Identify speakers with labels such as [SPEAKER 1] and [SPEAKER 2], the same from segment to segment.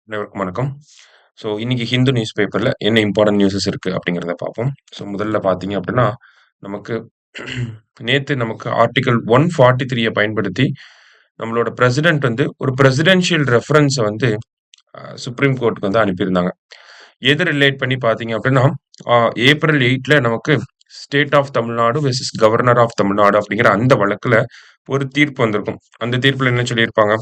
[SPEAKER 1] அனைவருக்கும் வணக்கம். இன்னைக்கு ஹிந்து நியூஸ் பேப்பர்ல என்ன இம்பார்ட்டன்ட் நியூஸஸ் இருக்கு அப்படிங்கிறத பார்ப்போம். முதல்ல பார்த்தீங்க அப்படின்னா, நமக்கு நமக்கு ஆர்டிகிள் 143 பயன்படுத்தி நம்மளோட பிரசிடென்ட் வந்து ஒரு பிரசிடென்ஷியல் ரெஃபரன்ஸ வந்து சுப்ரீம் கோர்ட்க்கு வந்து அனுப்பியிருந்தாங்க. எது ரிலேட் பண்ணி பார்த்தீங்க அப்படின்னா, அ ஏப்ரல் 8ல நமக்கு state of Tamil Nadu versus governor of Tamil Nadu அப்படிங்கிற அந்த வழக்குல ஒரு தீர்ப்பு வந்திருக்கும். அந்த தீர்ப்புல என்ன சொல்லியிருப்பாங்க?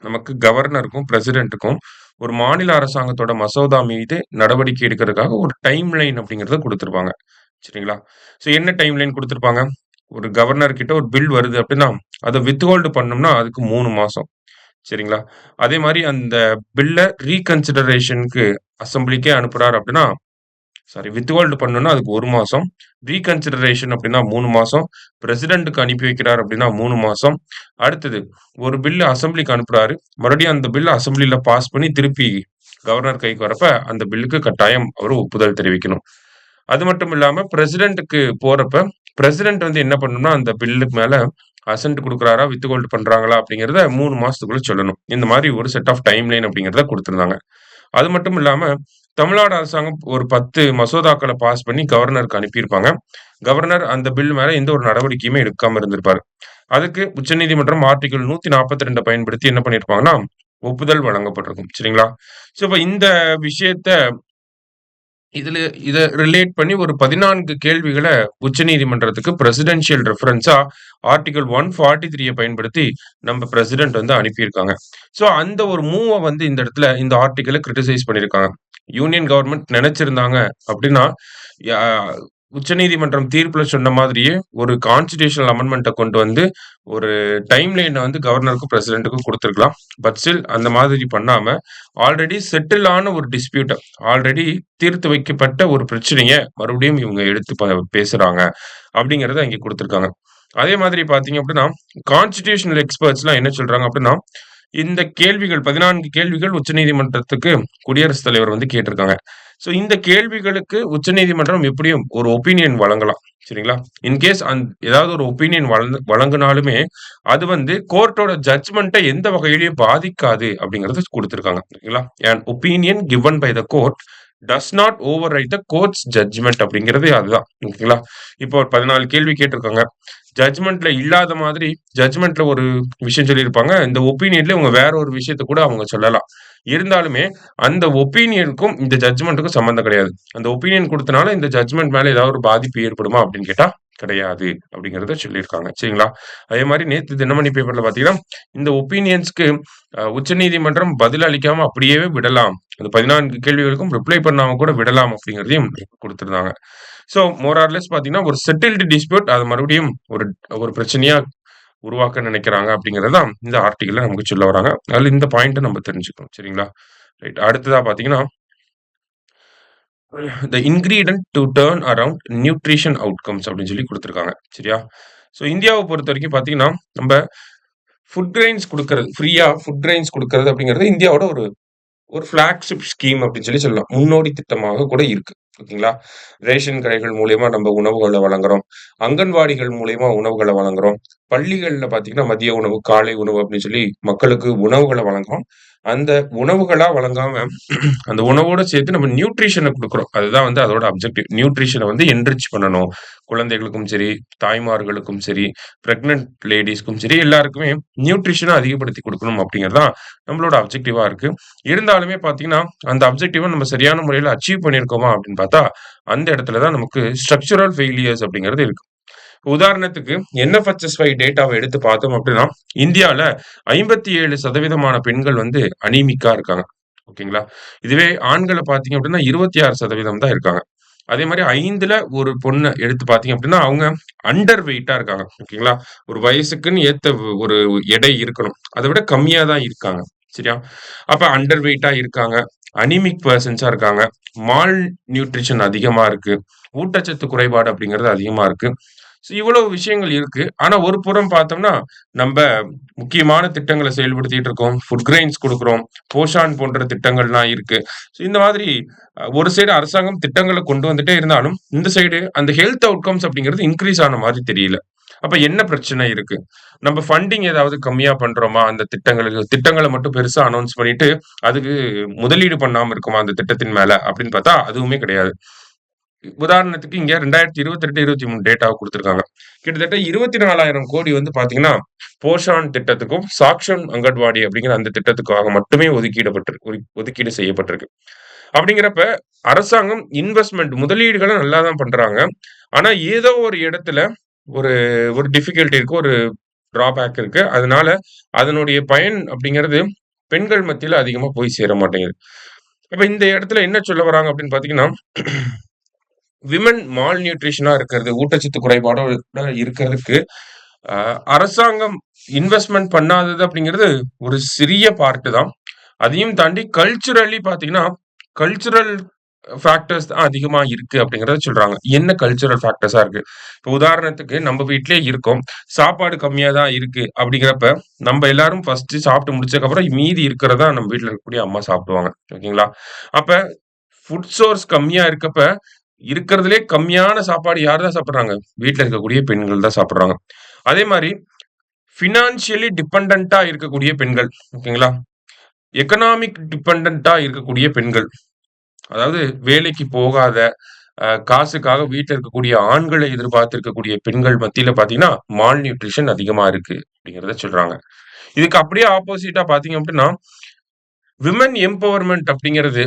[SPEAKER 1] நமக்கு கவர்னருக்கும், பிரசிடென்ட்டுக்கும் ஒரு மாநில அரசாங்கத்தோட மசோதா மீது நடவடிக்கை எடுக்கிறதுக்காக ஒரு டைம் லைன் அப்படிங்கிறத குடுத்திருப்பாங்க. சரிங்களா? என்ன டைம் லைன் குடுத்திருப்பாங்க? ஒரு கவர்னர் கிட்ட ஒரு பில் வருது அப்படின்னா, அத வித்ஹோல்ட் பண்ணணும்னா அதுக்கு 3 மாசம். சரிங்களா? அதே மாரி அந்த பில்ல ரீகன்சிடரேஷன்க்கு அசெம்பிளிக்கே அனுப்புறாரு அப்படின்னா, வித்ஹோல்ட் பண்ணணும்னா அதுக்கு 1 மாசம். ரீகன்சிடரேஷன் அப்படின்னா 3 மாசம். பிரசிடென்ட்க்கு அனுப்பி வைக்கிறார் அப்படின்னா 3 மாசம். அடுத்தது ஒரு பில் அசெம்பிளிக்கு அனுப்புறாரு. மறுபடியும் அந்த பில் அசெம்பிளில பாஸ் பண்ணி திருப்பி கவர்னர் கைக்கு வரப்ப, அந்த பில்லுக்கு கட்டாயம் அவரு ஒப்புதல் தெரிவிக்கணும். அது மட்டும் இல்லாம பிரசிடென்ட்க்கு போறப்ப, பிரசிடென்ட் வந்து என்ன பண்ணணும்னா, அந்த பில்லுக்கு மேல அசென்ட் குடுக்குறாரா, வித்ஹோல்ட் பண்றாங்களா அப்படிங்கிறத 3 மாசத்துக்குள்ள சொல்லணும். இந்த மாரி ஒரு செட் ஆஃப் டைம் லைன் அப்படிங்கிறத குடுத்திருந்தாங்க. அது மட்டும் இல்லாம, தமிழ்நாடு அரசாங்கம் ஒரு 10 மசோதாக்கள பாஸ் பண்ணி கவர்னருக்கு அனுப்பியிருப்பாங்க. கவர்னர் அந்த பில் மேல எந்த ஒரு நடவடிக்கையுமே எடுக்காம இருந்திருப்பாரு. அதுக்கு உச்சநீதிமன்றம் ஆர்டிகிள் 142 பயன்படுத்தி என்ன பண்ணியிருப்பாங்கன்னா, ஒப்புதல் வழங்கப்பட்டிருக்கும். சரிங்களா? இப்ப இந்த விஷயத்த இதுல இத ரிலேட் பண்ணி ஒரு 14 கேள்விகள உச்சநீதிமன்றத்துக்கு பிரசிடென்ஷியல் ரெஃபரன்ஸா ஆர்டிகிள் 143 பயன்படுத்தி நம்ம பிரசிடென்ட் வந்து அனுப்பியிருக்காங்க. அந்த ஒரு மூவ வந்து இந்த இடத்துல இந்த ஆர்டிகிள கிரிட்டிசைஸ் பண்ணியிருக்காங்க. யூனியன் கவர்ன்மெண்ட் நெனச்சிருந்தாங்க அப்டின்னா, யா உச்சநீதிமன்றம் தீர்ப்புல சொன்ன மாதிரியே ஒரு கான்ஸ்டிடியூஷனல் அமெண்ட்மென்ட்ட கொண்டு வந்து ஒரு டைம் லைன வந்து கவர்னருக்கும், பிரசிடென்ட்க்கும் குடுத்திருக்கலாம். பட் ஸ்டில் அந்த மாதிரி பண்ணாம, ஆல்ரெடி செட்டில் ஆன ஒரு டிஸ்பியூட்ட ஆல்ரெடி தீர்த்து வைக்கப்பட்ட ஒரு பிரச்சனைய மறுபடியும் இவங்க எடுத்து பேசுறாங்க. அப்படிங்கிறத இங்க குடுத்திருக்காங்க. அதே மாதிரி பார்த்தீங்க அப்படின்னா, கான்ஸ்டிடியூஷனல் எக்ஸ்பர்ட்ஸ்லாம் என்ன சொல்றாங்க அப்படின்னா, இந்த கேள்விகள் 14 கேள்விகள் உச்சநீதிமன்றத்துக்கு குடியரசுத் தலைவர் வந்து கேட்டிருக்காங்க. இந்த கேள்விகளுக்கு உச்சநீதிமன்றம் எப்படியும் ஒரு ஒப்பீனியன் வழங்கலாம். சரிங்களா? இன்கேஸ் ஏதாவது ஒரு ஒப்பீனியன் வழங்குனாலுமே, அது வந்து கோர்ட்டோட ஜட்ஜ்மென்ட்ட எந்த வகையிலயும் பாதிக்காது அப்படிங்கிறத குடுத்திருக்காங்க. ஓகேங்களா? "An opinion given by the court does not override the court's judgment" அப்படிங்கிறது அதுதான். ஓகேங்களா? இப்போ ஒரு 14 கேள்வி கேட்டிருக்காங்க. ஜட்ஜ்மென்ட்ல இல்லாத மாதிரி ஜட்ஜ்மென்ட்ல ஒரு விஷயம் சொல்லியிருப்பாங்க. இந்த ஒப்பீனியன்ல இவங்க வேற ஒரு விஷயத்த கூட அவங்க சொல்லலாம். இருந்தாலுமே அந்த ஒப்பீனியனுக்கும் இந்த ஜட்ஜ்மென்ட்க்கும் சம்மந்தம் கிடையாது. அந்த ஒப்பீனியன் குடுத்தனால இந்த ஜட்ஜ்மென்ட் மேல ஏதாவது ஒரு பாதிப்பு ஏற்படுமா அப்படின்னு கேட்டா, கிடையாது அப்படிங்கிறத சொல்லியிருக்காங்க. சரிங்களா? அதே மாரி நேத்து தினமணி பேப்பர்ல பார்த்தீங்கன்னா, இந்த ஒப்பீனியன்ஸ்க்கு உச்சநீதிமன்றம் பதில் அளிக்காம அப்படியே விடலாம். அந்த 14 கேள்விகளுக்கும் ரிப்ளை பண்ணாம கூட விடலாம் அப்படிங்கிறதையும் குடுத்திருந்தாங்க. மோர் ஆர் லெஸ் பார்த்தீங்கன்னா, ஒரு செட்டில்டு டிஸ்பியூட் அத மறுபடியும் ஒரு ஒரு பிரச்சனையா உருவாக்க நினைக்கிறாங்க அப்படிங்கிறது தான் இந்த ஆர்டிகிள்ல நமக்கு சொல்ல வராங்க. அதுல இந்த பாயிண்ட்ட நம்ம தெரிஞ்சுக்கணும். சரிங்களா? ரைட். அடுத்ததா பார்த்தீங்கன்னா, "the ingredient to turn around nutrition outcomes" அப்படின்னு சொல்லி குடுத்திருக்காங்க. சரியா? இந்தியாவ பொறுத்தவரைக்கும் பார்த்தீங்கன்னா, நம்ப ஃபுட் கிரெயின்ஸ் குடுக்கறது ஃப்ரீயா ஃபுட் கிரெயின்ஸ் குடுக்கறது அப்படிங்கிறது இந்தியாவோட ஒரு ஒரு ஃபிளாக்ஷிப் ஸ்கீம் அப்படின்னு சொல்லலாம். முன்னோடி திட்டமாக கூட இருக்கு. ஓகேங்களா? ரேஷன் கடைகள் மூலியமா நம்ம உணவுகள வழங்குறோம். அங்கன்வாடிகள் மூலியமா உணவுகள வழங்குறோம். பள்ளிகள்ல பார்த்தீங்கன்னா, மதிய உணவு, காலை உணவு அப்படின்னு சொல்லி மக்களுக்கு உணவுகள வழங்குறோம். அந்த உணவுகளா வழங்காம, அந்த உணவோட சேர்த்து நம்ம நியூட்ரிஷன குடுக்குறோம். அதுதான் வந்து அதோட அப்ஜெக்டிவ். நியூட்ரிஷன வந்து என்ரிச் பண்ணணும். குழந்தைகளுக்கும் சரி, தாய்மார்களுக்கும் சரி, பிரெக்னன்ட் லேடீஸ்க்கும் சரி, எல்லாருக்குமே நியூட்ரிஷன அதிகப்படுத்தி குடுக்கணும் அப்படிங்கிறது தான் நம்மளோட அப்ஜெக்டிவா இருக்கு. இருந்தாலுமே பார்த்தீங்கன்னா, அந்த அப்ஜெக்டிவ நம்ம சரியான முறையில அச்சீவ் பண்ணியிருக்கோமா அப்படின்னு பார்த்தா, அந்த இடத்துல தான் நமக்கு ஸ்ட்ரக்சரல் ஃபெயிலியர்ஸ் அப்படிங்கிறது இருக்கு. உதாரணத்துக்கு என்எஃப்எச்எஸ்ஒய் டேட்டாவ எடுத்து பார்த்தோம் அப்படின்னா, இந்தியால 57% பெண்கள் வந்து அனீமிக்கா இருக்காங்க. ஓகேங்களா? இதுவே ஆண்கள பார்த்தீங்க அப்படின்னா 26% தான் இருக்காங்க. அதே மாரி 5ல ஒரு பொண்ண எடுத்து பார்த்தீங்க அப்படின்னா, அவங்க அண்டர் வெயிட்டா இருக்காங்க. ஓகேங்களா? ஒரு வயசுக்குன்னு ஏத்த ஒரு எடை இருக்கணும். அத விட கம்மியா தான் இருக்காங்க. சரியா? அப்ப அண்டர் வெயிட்டா இருக்காங்க. அனீமிக் பெர்சன்ஸா இருக்காங்க. மால் நியூட்ரிஷன் அதிகமா இருக்கு. ஊட்டச்சத்து குறைபாடு அப்படிங்கிறது அதிகமா இருக்கு. இவ்வளவு விஷயங்கள் இருக்கு. ஆனா ஒரு புறம் பார்த்தோம்னா, நம்ப முக்கியமான திட்டங்கள செயல்படுத்திட்டு இருக்கோம். ஃபுட் கிரெயின்ஸ் குடுக்குறோம். போஷான் போன்ற திட்டங்கள்லாம் இருக்கு. இந்த மாதிரி ஒரு சைடு அரசாங்கம் திட்டங்கள கொண்டு வந்துட்டே இருந்தாலும், இந்த சைடு அந்த ஹெல்த் அவுட்கம்ஸ் அப்படிங்கிறது இன்கிரீஸ் ஆன மாரி தெரியல. அப்ப என்ன பிரச்சனை இருக்கு? நம்ம ஃபண்டிங் ஏதாவது கம்மியா பண்றோமா? அந்த திட்டங்கள மட்டும் பெருசா அனவுன்ஸ் பண்ணிட்டு, அதுக்கு முதலீடு பண்ணாம இருக்கோமா அந்த திட்டத்தின் மேல? அப்படின்னு பார்த்தா அதுவுமே கிடையாது. உதாரணத்துக்கு இங்க 2022, 23 டேட்டாவ குடுத்திருக்காங்க. கிட்டத்தட்ட 24,000 கோடி வந்து பார்த்தீங்கன்னா, போஷான் திட்டத்துக்கும், சாக்ஷம் அங்கன்வாடி அப்படிங்கிற அந்த திட்டத்துக்காக மட்டுமே ஒதுக்கீடு செய்யப்பட்டிருக்கு. அப்படிங்கிறப்ப அரசாங்கம் இன்வெஸ்ட்மென்ட் முதலீடுகள நல்லா தான் பண்றாங்க. ஆனா ஏதோ ஒரு இடத்துல ஒரு ஒரு டிஃபிகல்டி இருக்கு. ஒரு டிராபேக் இருக்கு. அதனால அதனுடைய பயன் அப்படிங்கிறது பெண்கள் மத்தியில அதிகமா போய் சேர மாட்டேங்குது. அப்ப இந்த இடத்துல என்ன சொல்ல வராங்க அப்படின்னு பார்த்தீங்கன்னா, விமன் மால் நியூட்ரிஷனா இருக்கிறது, ஊட்டச்சத்து குறைபாடோட இருக்கிறதுக்கு, அ அரசாங்கம் இன்வெஸ்ட்மென்ட் பண்ணாதது அப்படிங்கிறது ஒரு சிறிய பார்ட் தான். அதையும் தாண்டி கல்ச்சுரலி பார்த்தீங்கன்னா, கல்ச்சுரல் ஃபேக்டர்ஸ் தான் அதிகமா இருக்கு அப்படிங்கிறத சொல்றாங்க. என்ன கல்ச்சுரல் ஃபேக்டர்ஸா இருக்கு? இப்போ உதாரணத்துக்கு நம்ம வீட்லயே இருக்கோம். சாப்பாடு கம்மியா தான் இருக்கு அப்படிங்கிறப்ப, நம்ப எல்லாரும் ஃபர்ஸ்ட்டு சாப்பிட்டு முடிச்சதுக்கப்புறம் மீதி இருக்கிறத நம்ம வீட்ல இருக்கக்கூடிய அம்மா சாப்பிடுவாங்க. ஓகேங்களா? அப்ப ஃபுட் சோர்ஸ் கம்மியா இருக்கப்ப, இருக்கிறதிலே கம்மியான சாப்பாடு யார் தான் சாப்பிடுறாங்க? வீட்ல இருக்கக்கூடிய பெண்கள் தான் சாப்பிடுறாங்க. அதே மாரி ஃபினான்ஷியலி டிபெண்டன்ட்டா இருக்கக்கூடிய பெண்கள். ஓகேங்களா? எக்கனாமிக் டிபெண்டன்ட்டா இருக்கக்கூடிய பெண்கள். அதாவது வேலைக்கு போகாத, காசுக்காக வீட்ல இருக்கக்கூடிய ஆண்களை எதிர்பார்த்து இருக்கக்கூடிய பெண்கள் மத்தியில பார்த்தீங்கன்னா, மால் நியூட்ரிஷன் அதிகமா இருக்கு அப்படிங்கிறத சொல்றாங்க. இதுக்கு அப்படியே ஆப்போசிட்டா பார்த்தீங்க அப்படின்னா, விமன் எம்பவர்மென்ட் அப்படிங்கிறது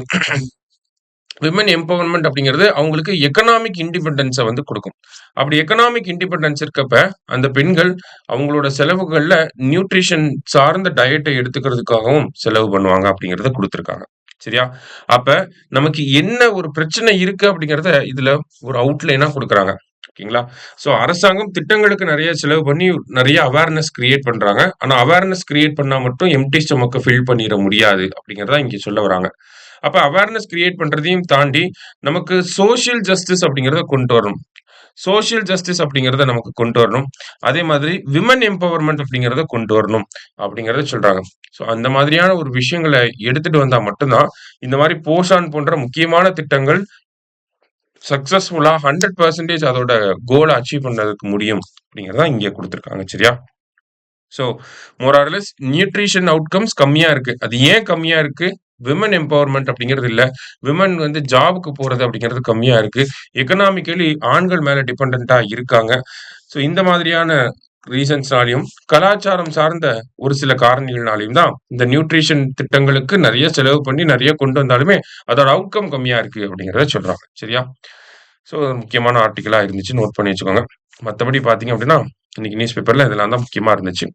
[SPEAKER 1] விமன் எம்பவர்மென்ட் அப்படிங்கிறது அவங்களுக்கு எக்கனாமிக் இண்டிபெண்டன்ஸ வந்து குடுக்கும். அப்படி எக்கனாமிக் இண்டிபெண்டன்ஸ் இருக்கப்ப, அந்த பெண்கள் அவங்களோட செலவுகள்ல நியூட்ரிஷன் சார்ந்த டயட்ட எடுத்துக்கிறதுக்காகவும் செலவு பண்ணுவாங்க அப்படிங்கிறத குடுத்திருக்காங்க. சரியா? அப்ப நமக்கு என்ன ஒரு பிரச்சனை இருக்கு அப்படிங்கிறத இதுல ஒரு அவுட்லைனா குடுக்குறாங்க. ஓகேங்களா? சோ அரசாங்கம் திட்டங்களுக்கு நெறைய செலவு பண்ணி நெறைய அவேர்னஸ் கிரியேட் பண்றாங்க. ஆனா அவேர்னஸ் கிரியேட் பண்ணா மட்டும் எம்ப்டி ஸ்டொமக்க ஃபில் பண்ணிற முடியாது அப்படிங்கிறத இங்க சொல்ல வராங்க. அப்ப அவேர்னஸ் கிரியேட் பண்றதையும் தாண்டி, நமக்கு சோசியல் ஜஸ்டிஸ் அப்படிங்கிறத கொண்டு வரணும். சோசியல் ஜஸ்டிஸ் அப்படிங்கிறத நமக்கு கொண்டு வரணும். அதே மாதிரி விமன் எம்பவர்மென்ட் அப்படிங்கிறத கொண்டு வரணும் அப்படிங்கிறத சொல்றாங்க. ஸோ அந்த மாதிரியான ஒரு விஷயங்கள எடுத்துட்டு வந்தா மட்டும் தான், இந்த மாரி போஷான் போன்ற முக்கியமான திட்டங்கள் சக்சஸ்ஃபுல்லா 100% அதோட கோல அச்சீவ் பண்ணதுக்கு முடியும் அப்படிங்கிறத இங்க குடுத்திருக்காங்க. சரியா? So more or less nutrition outcomes கம்மியா இருக்கு. அது ஏன் கம்மியா இருக்கு? விமன் எம்பவர்மென்ட் அப்படிங்கிறது இல்ல. விமன் வந்து ஜாப்க்கு போறது அப்படிங்கிறது கம்மியா இருக்கு. எக்கனாமிக்கலி ஆண்கள் மேல டிபெண்டன்ட்டா இருக்காங்க. ஸோ இந்த மாதிரியான ரீசன்ஸ்னாலயும், கலாச்சாரம் சார்ந்த ஒரு சில காரணிகள்னாலயும் தான் இந்த நியூட்ரிஷன் திட்டங்களுக்கு நெறைய செலவு பண்ணி நெறைய கொண்டு வந்தாலுமே, அதோட அவுட்கம் கம்மியா இருக்கு அப்படிங்கிறத சொல்றாங்க. சரியா? ஸோ முக்கியமான ஆர்டிக்கிளா இருந்துச்சு. நோட் பண்ணி வச்சுக்கோங்க. மத்தபடி பார்த்தீங்க அப்படின்னா, இன்னைக்கு நியூஸ் பேப்பர்ல இதெல்லாம் தான் முக்கியமா இருந்துச்சு.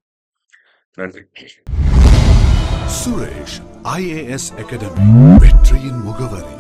[SPEAKER 1] நன்றி.
[SPEAKER 2] சுரேஷ் IAS அகாடமி வெற்றியின் முகவரி.